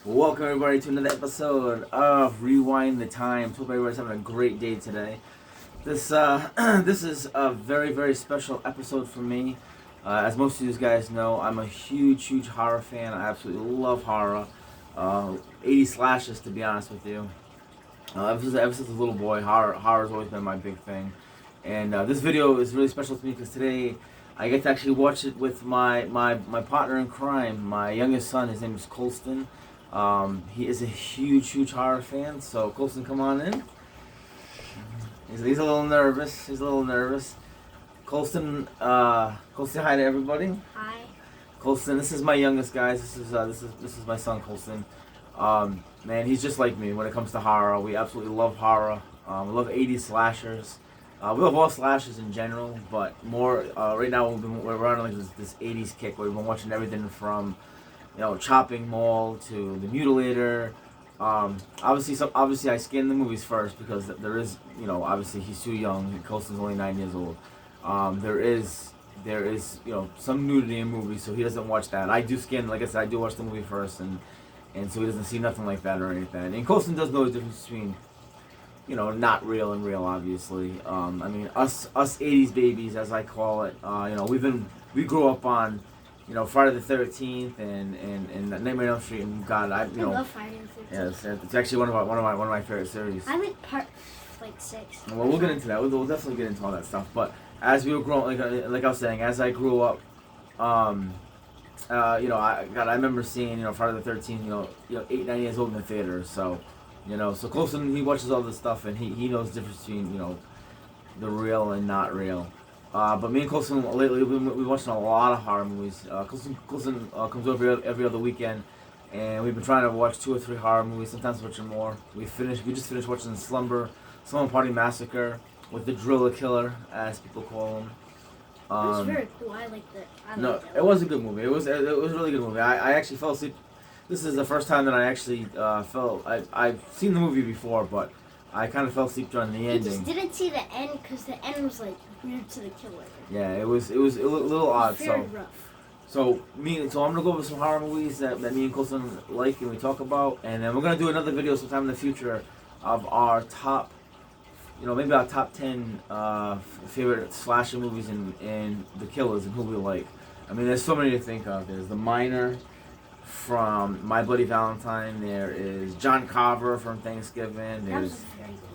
Welcome everybody to another episode of Rewind the Times. Hope everybody's having a great day today. This this is a very special episode for me. As most of you guys know, I'm a huge horror fan. I absolutely love horror. 80 slashes, to be honest with you. Ever since a little boy, horror's always been my big thing. And this video is really special to me because today I get to actually watch it with my partner in crime, my youngest son. His name is Colston. He is a huge horror fan. So Colston, come on in. He's a little nervous. Colston, Colston, hi to everybody. Hi. Colston, this is my youngest, guys. This is my son, Colston. Man, he's just like me when it comes to horror. We absolutely love horror. We love 80s slashers. We love all slashers in general, but more right now we're on like this 80s kick where we've been watching everything from, Chopping Mall to The Mutilator. Obviously I scan the movies first because there is, obviously he's too young. Colston's only 9 years old. There is some nudity in movies, so he doesn't watch that. I do scan, like I said, I do watch the movie first, and so he doesn't see nothing like that or anything. And Colston does know the difference between, not real and real, obviously. I mean, us 80s babies, as I call it. We grew up on, Friday the 13th and Nightmare on Elm Street, and God, I love Friday the 13th. yeah, it's actually one of my favorite series. I like part 6. Well, we'll get into that. We'll definitely get into all that stuff. But as we were growing, like I was saying, as I grew up, I remember seeing, Friday the 13th, 8, 9 years old in the theater. So, so Colston, he watches all this stuff, and he knows the difference between, the real and not real. But me and Colston lately, we've been watching a lot of horror movies. Colston comes over every other weekend, and we've been trying to watch 2 or 3 horror movies. Sometimes watching more. We just finished watching Slumber Party Massacre with the Driller Killer, as people call him. It was very cool. I liked it. It was a good movie. It was a really good movie. I actually fell asleep. This is the first time that I actually I've seen the movie before, but I kind of fell asleep during the ending. You just didn't see the end because the end was like weird to the killer. Yeah, it was a little odd. Very rough. So I'm gonna go over some horror movies that me and Colston like and we talk about, and then we're gonna do another video sometime in the future of our top, maybe our top 10 favorite slasher movies and the killers and who we like. I mean, there's so many to think of. There's The Miner from My Bloody Valentine. There is John Carver from Thanksgiving.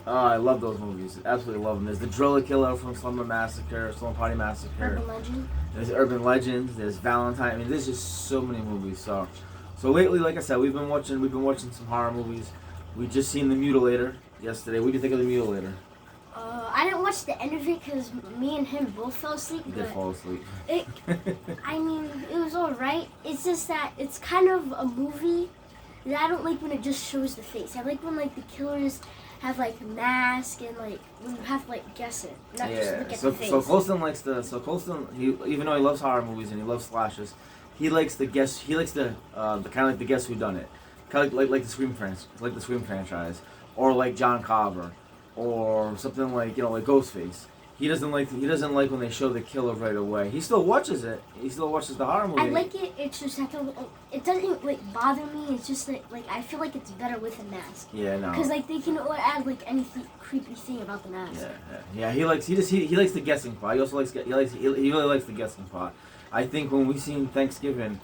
I love those movies. Absolutely love them. There's The Driller Killer from Slumber Party Massacre. Urban Legend. There's Urban Legends. There's Valentine. I mean, there's just so many movies. So lately, like I said, we've been watching some horror movies. We just seen The Mutilator yesterday. What do you think of The Mutilator? I didn't watch the end of it because me and him both fell asleep. You did fall asleep. It was alright. It's just that it's kind of a movie that I don't like when it just shows the face. I like when like the killers have like a mask and like when you have to like guess it, not just look at the face. So Colston even though he loves horror movies and he loves slashes, he likes the guess. He likes the kind of like the Guess Who Done It, kind of like the Scream franchise, or like John Carver, or something like like Ghostface. He doesn't like when they show the killer right away. He still watches it. He still watches the horror movie. I like it. It's just it doesn't like bother me. It's just like I feel like it's better with a mask. Yeah, no. Because like they can add like any creepy thing about the mask. Yeah. He likes the guessing part. He also he really likes the guessing part. I think when we seen Thanksgiving,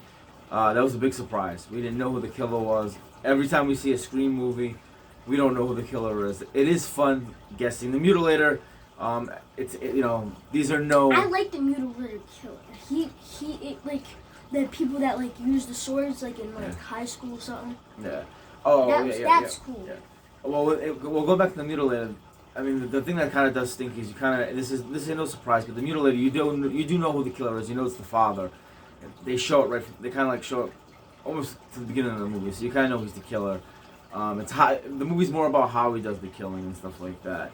that was a big surprise. We didn't know who the killer was. Every time we see a Scream movie, we don't know who the killer is. It is fun guessing. The Mutilator. These are no. I like the Mutilator killer. He like the people that like use the swords like in like high school or something. Yeah. That's cool. Yeah. Well, we'll go back to the Mutilator. I mean, the thing that kind of does stink is this is no surprise, but the Mutilator, you do know who the killer is. You know it's the father. They show it right. They kind of like show it almost to the beginning of the movie, so you kind of know he's the killer. The movie's more about how he does the killing and stuff like that.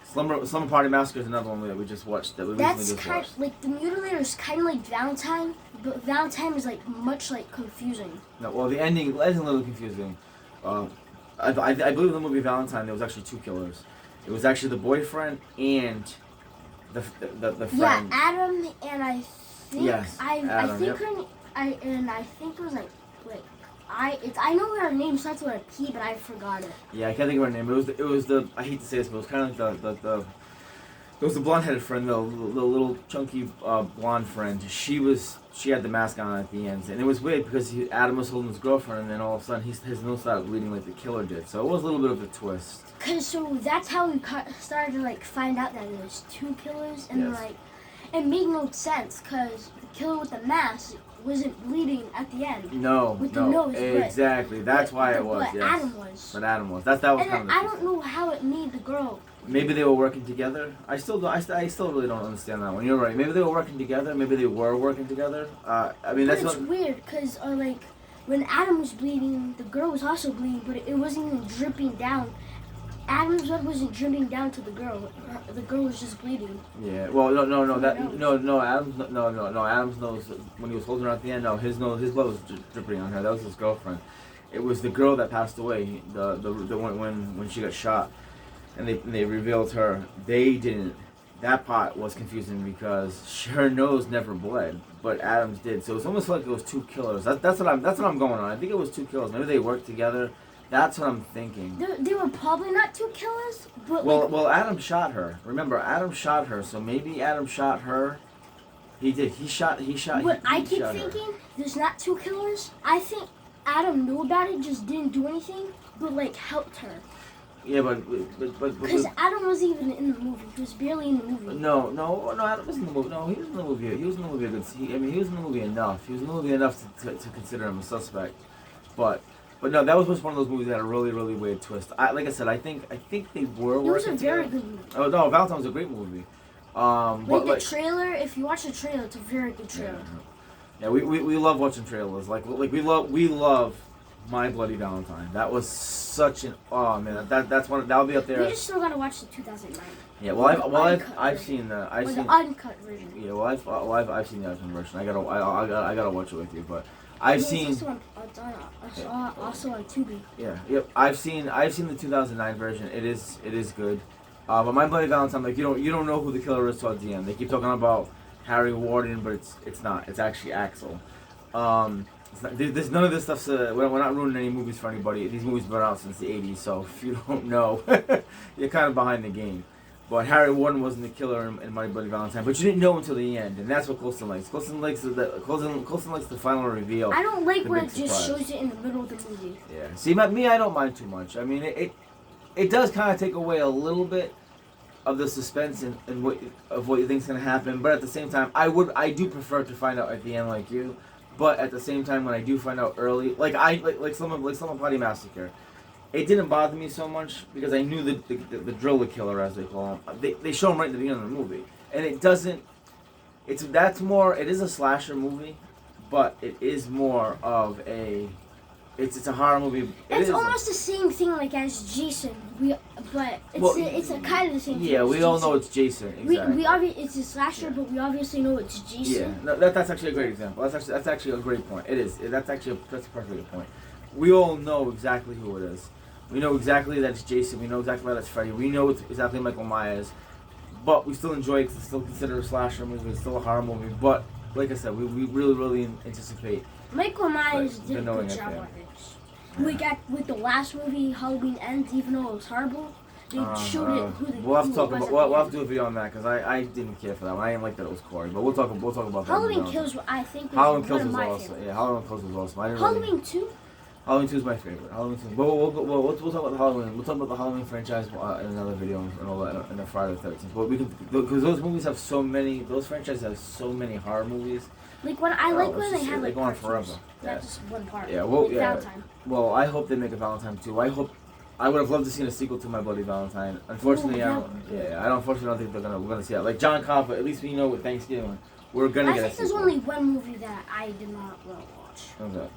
Slumber Party Massacre is another one that we just watched. That's kind of, like the Mutilator is kind of like Valentine, but Valentine is like much like confusing. No, well the ending is a little confusing. I believe in the movie Valentine there was actually 2 killers. It was actually the boyfriend and the friend. Yeah, Adam and I think Yes, I Adam, think yep. I think it was like I know her name starts with a P, but I forgot it. Yeah, I can't think of her name. It was the I hate to say this, but it was kind of like the it was the blonde-headed friend, the little chunky blonde friend. She had the mask on at the end, and it was weird because Adam was holding his girlfriend, and then all of a sudden his nose started bleeding like the killer did. So it was a little bit of a twist. So that's how we started to like find out that there was two killers, and Yes. like it made no sense because the killer with the mask wasn't bleeding at the end. No, With the no, nose, exactly. That's why it was. But Yes. Adam was. But Adam was. That was And kind of. then I don't know how it made the girl. Maybe they were working together. I still don't. I still really don't understand that one. You're right. Maybe they were working together. Maybe they were working together. I mean, But that's it's what. weird because like when Adam was bleeding, the girl was also bleeding, but it wasn't even dripping down. Adam's blood wasn't dripping down to the girl. The girl was just bleeding. Yeah. Well, no. From That her nose. no. Adam's no. Adam's nose when he was holding her at the end. No, his blood was dripping on her. That was his girlfriend. It was the girl that passed away. The one when she got shot, and they revealed her. They didn't. That part was confusing because her nose never bled, but Adam's did. So it's almost like it was two killers. That's what I'm going on. I think it was two killers. Maybe they worked together. That's what I'm thinking. They were probably not two killers, but Well, Adam shot her. Remember, Adam shot her. So maybe Adam shot her. He did. He shot. what I he keep shot her. thinking, there's not two killers. I think Adam knew about it, just didn't do anything, but like helped her. Yeah, but Because Adam wasn't even in the movie. He was barely in the movie. no. Adam was in the movie. No, he was in the movie. He was in the movie. He was in the movie enough. He was in the movie enough to consider him a suspect. But no, that was just one of those movies that had a really, really weird twist. Like I said, I think they were It was working a very together. good movie. Oh no, Valentine was a great movie. Like the trailer, if you watch the trailer, it's a very good trailer. Yeah, we love watching trailers. Like we love My Bloody Valentine. That was such an that's one that'll be up there. We just still gotta watch the 2009. Yeah, well uncut I've version. seen the The uncut version. yeah, I've seen the uncut version. I gotta watch it with you, but I've seen It's also on Tubi. yeah, yep. I've seen the 2009 version. It is good. But My Bloody Valentine, like you don't know who the killer is towards the end. They keep talking about Harry Warden, but it's not. It's actually Axel. There's none of this stuff's. We're not ruining any movies for anybody. These movies have been out since the 80s, so if you don't know, you're kind of behind the game. But Harry Warden wasn't the killer in My Bloody Valentine, but you didn't know until the end, and that's what Colston likes. Colston likes the final reveal. I don't like The when big it just surprise. shows it in the middle of the movie. Yeah. See, me, I don't mind too much. I mean, it does kind of take away a little bit of the suspense and what you think's gonna happen, but at the same time, I do prefer to find out at the end like you. But at the same time, when I do find out early, like someone Potty Massacre, it didn't bother me so much because I knew the driller killer, as they call him. They show him right at the beginning of the movie, and it doesn't. It is a slasher movie, but it is more of a. It's a horror movie. It's almost the same thing like as Jason. It's a kind of the same thing. Yeah, as we all Jason. know it's Jason. Exactly. It's a slasher, but we obviously know it's Jason. Yeah, no, that's actually a great example. That's actually a great point. It is. That's a perfectly good point. We all know exactly who it is. We know exactly that it's Jason. We know exactly that it's Freddy. We know it's exactly Michael Myers. But we still enjoy it. It's still considered a slasher movie. It's still a horror movie. But like I said, we really, really anticipate. Michael Myers But did a knowing good it, job yeah. on it. With the last movie, Halloween Ends, even though it was horrible, they showed it who the We'll have to talk who it was about. at We'll the have end. to do a video on that because I didn't care for that one. I didn't like that it was Corey. But we'll talk about that. Halloween one. Kills, I think, was Halloween one Kills of was my awesome. favorites. Yeah, Halloween Kills was awesome. I didn't Halloween 2? Halloween 2 is my favorite. Halloween 2. But we'll talk about the Halloween. We'll talk about the Halloween franchise in another video and all that in the Friday the 13th. But we could because those movies have so many. Those franchises have so many horror movies. Like when they have they like go on part forever. twos, Yeah. not just one part. Yeah, well, like yeah. Valentine. Well, I hope they make a Valentine 2. I would have loved to see a sequel to My Bloody Valentine. Unfortunately, Ooh, unfortunately, I don't think we're gonna see it. Like John Cobb, at least we know with Thanksgiving, we're gonna I get a think there's sequel. only one movie that I did not want to watch. What's that?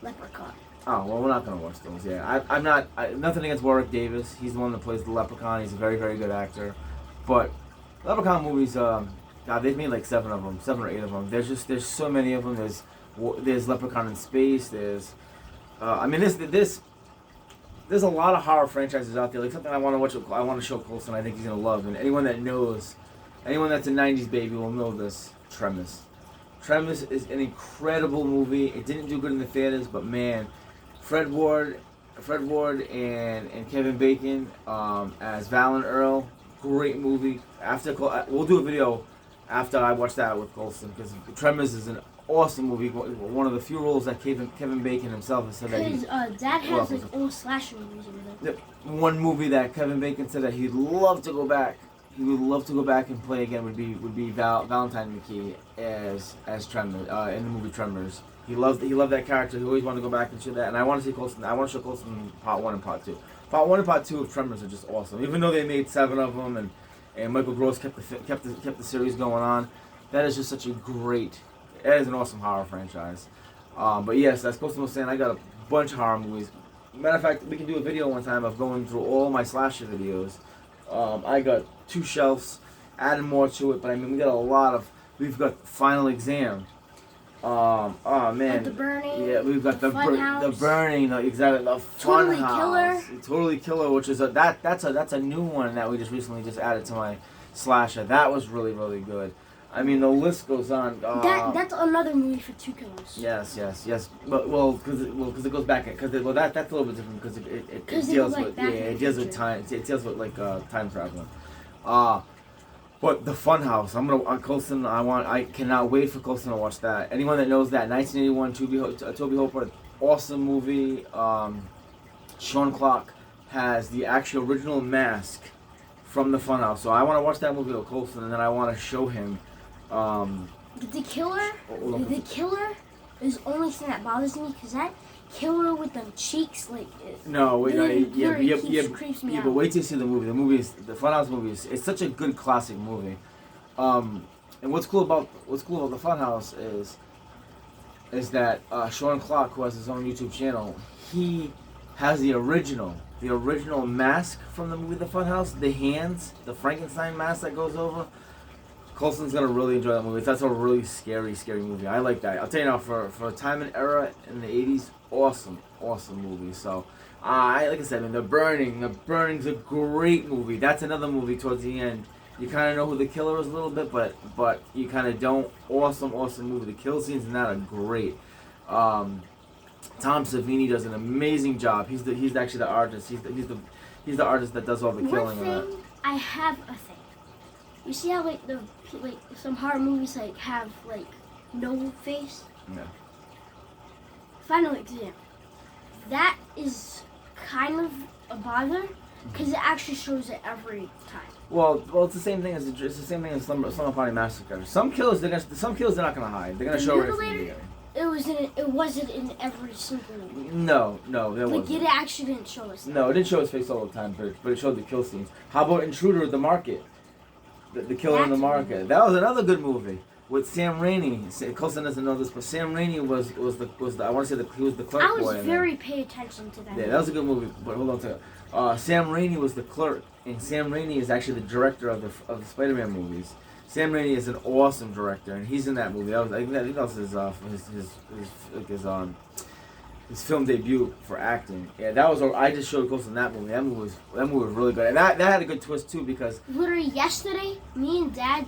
Leprechaun. Oh, well, we're not going to watch those, yeah. I'm not, nothing against Warwick Davis. He's the one that plays the Leprechaun. He's a very, very good actor. But Leprechaun movies, God, they've made like 7 or 8 of them. There's so many of them. There's Leprechaun in Space. There's a lot of horror franchises out there. Like something I want to watch, I want to show Colston I think he's going to love. And anyone that's a 90s baby will know this. Tremors. Tremors is an incredible movie. It didn't do good in the theaters, but man, Fred Ward and Kevin Bacon as Val and Earl, great movie. We'll do a video after I watch that with Colston, because Tremors is an awesome movie. One of the few roles that Kevin Bacon himself has said that Because Dad has like old slasher movies over there. One movie that Kevin Bacon said that he'd love to go back. He would love to go back and play again. Would be Valentine McKee as Tremors in the movie Tremors. He loved that character. He always wanted to go back and show that. And I want to see Colston. I want to show Colston Part 1 and Part 2. Part 1 and Part 2 of Tremors are just awesome. Even though they made 7 of them, and Michael Gross kept the series going on, that is just such a great. It is an awesome horror franchise. But yes, as Colston was saying, I got a bunch of horror movies. Matter of fact, we can do a video one time of going through all my slasher videos. I got 2 shelves, adding more to it, but I mean, we've got Final Exam. Oh man. Like The Burning. Yeah, we've got the Burning, exactly, the Totally Fun Killer. House. Totally Killer, which is that's a new one that we just recently added to my slasher. That was really, really good. I mean, the list goes on. That's another movie for 2 killers. Yes. But because it goes back that's a little bit different because it deals with it deals with time. It deals with like time traveling. But the Funhouse, Colston. I cannot wait for Colston to watch that. Anyone that knows that 1981 Toby Hooper, awesome movie. Sean Clark has the actual original mask from the Funhouse, so I want to watch that movie with Colston, and then I want to show him. The killer is the only thing that bothers me, because that killer with them cheeks, like creeps me out. But wait till you see the movie. The Funhouse movie it's such a good classic movie. And what's cool about the Funhouse is that Sean Clark, who has his own YouTube channel, he has the original mask from the movie The Funhouse, the hands, the Frankenstein mask that goes over. Colston's gonna really enjoy that movie. That's a really scary movie. I like that. I'll tell you now, for a time and era in the 80s, awesome movie. So, like I said, I mean, The Burning's a great movie. That's another movie towards the end. You kind of know who the killer is a little bit, but you kind of don't. Awesome movie. The kill scenes in that are great. Tom Savini does an amazing job. He's actually the artist. He's the artist that does all the killing. One thing, I have a thing. You see how like some horror movies like have like no face? Yeah. Final Exam. That is kind of a bother because it actually shows it every time. Well, it's the same thing as Slumber Party Massacre. Some killers they're not gonna hide. They're gonna show it from the beginning. It wasn't in every single movie. No, there wasn't. Like it actually didn't show us that. No, it didn't show his face all the time, but it showed the kill scenes. How about Intruder at the Market? The Killer in the Market. That was another good movie with Sam Raimi. Colston doesn't know this, but Sam Raimi was the I want to say he was the clerk boy. I was very pay attention to that. Yeah, that was a good movie. But hold on a second. Sam Raimi was the clerk, and Sam Raimi is actually the director of the Spider-Man movies. Sam Raimi is an awesome director, and he's in that movie. I think that was his film debut for acting. Yeah, that was. I just showed Colston that movie. That movie was really good, and that had a good twist too because literally yesterday, me and Dad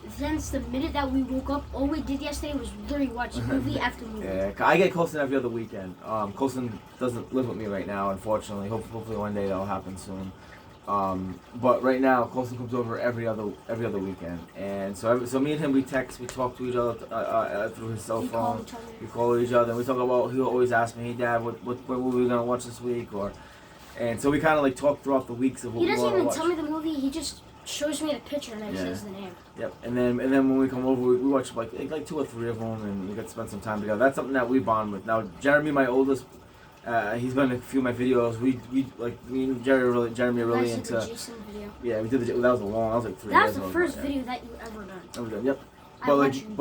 since the minute that we woke up, all we did yesterday was literally watch movie after movie. Yeah, I get Colston every other weekend. Colston doesn't live with me right now, unfortunately. Hopefully one day that'll happen soon. But right now, Colston comes over every other weekend, and so me and him we text, we talk to each other through his cell phone. We call each other, and we talk about. He'll always ask me, "Hey, Dad, what movie are we gonna watch this week?" And so we kind of like talk throughout the weeks of what we want to watch. He doesn't even tell me the movie. He just shows me the picture and then says the name. Yep, and then when we come over, we watch like 2 or 3 of them, and we get to spend some time together. That's something that we bond with. Now, Jeremy, my oldest. He's been in a few of my videos. We like me and Jeremy are really into. The Jason video. Yeah, we did that was like 3 years ago. That was the first video that you ever done. Yep. But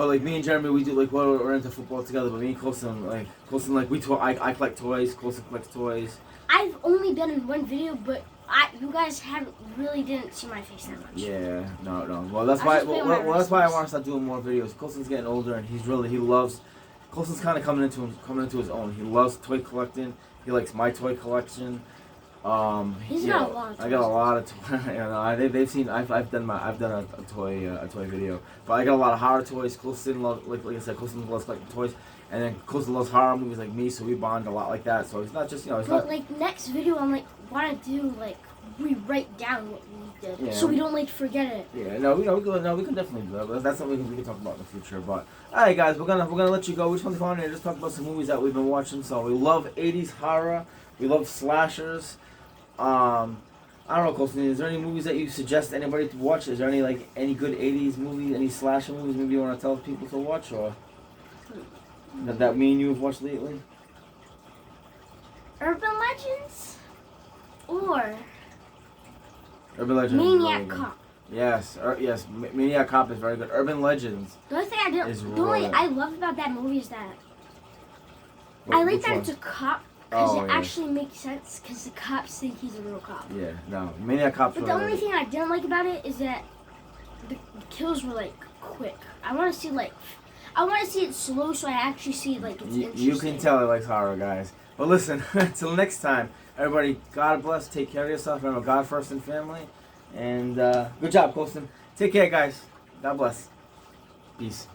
like me and Jeremy, we do like we're into football together. But me and Colston we talk. I collect toys. Colston collects toys. I've only been in one video, but you guys didn't see my face that much. Yeah, no. Well, that's why. That's why I want to start doing more videos. Colston's getting older, and he loves. Colston's kind of coming into his own. He loves toy collecting. He likes my toy collection. He's you got know, a lot of I got a toys. lot of toys. You know, they've seen. I've done a toy video, but I got a lot of horror toys. Colston loves, like I said, Colston loves collecting toys, and then Colston loves horror movies like me, so we bond a lot like that. So it's not just it's But not. like next video, I'm like want to do like we write down what we did, Yeah. so we don't like forget it. Yeah, no, we can definitely do that. But that's something we can talk about in the future. But all right, guys, we're gonna let you go. We just want to go on here and just talk about some movies that we've been watching. So we love '80s horror. We love slashers. I don't know, Colston. Is there any movies that you suggest anybody to watch? Is there any good '80s movies, any slasher movies maybe you want to tell people to watch, or that me and you have watched lately? Urban Legends or Urban Legends. Maniac Cop. Yes, yes. Maniac Cop is very good. Urban Legends. The only thing I didn't, Is the only really- I love about that movie is that I like Which that one? it's a cop because Oh, it yeah. actually makes sense because the cops think he's a real cop. Yeah, no. Maniac Cop's But really the only good. thing I didn't like about it is that the kills were like quick. I want to see it slow so I actually see like it's interesting. You can tell he likes horror, guys. But listen, until next time, everybody, God bless, take care of yourself, remember God first and family. And good job, Colston. Take care, guys. God bless. Peace.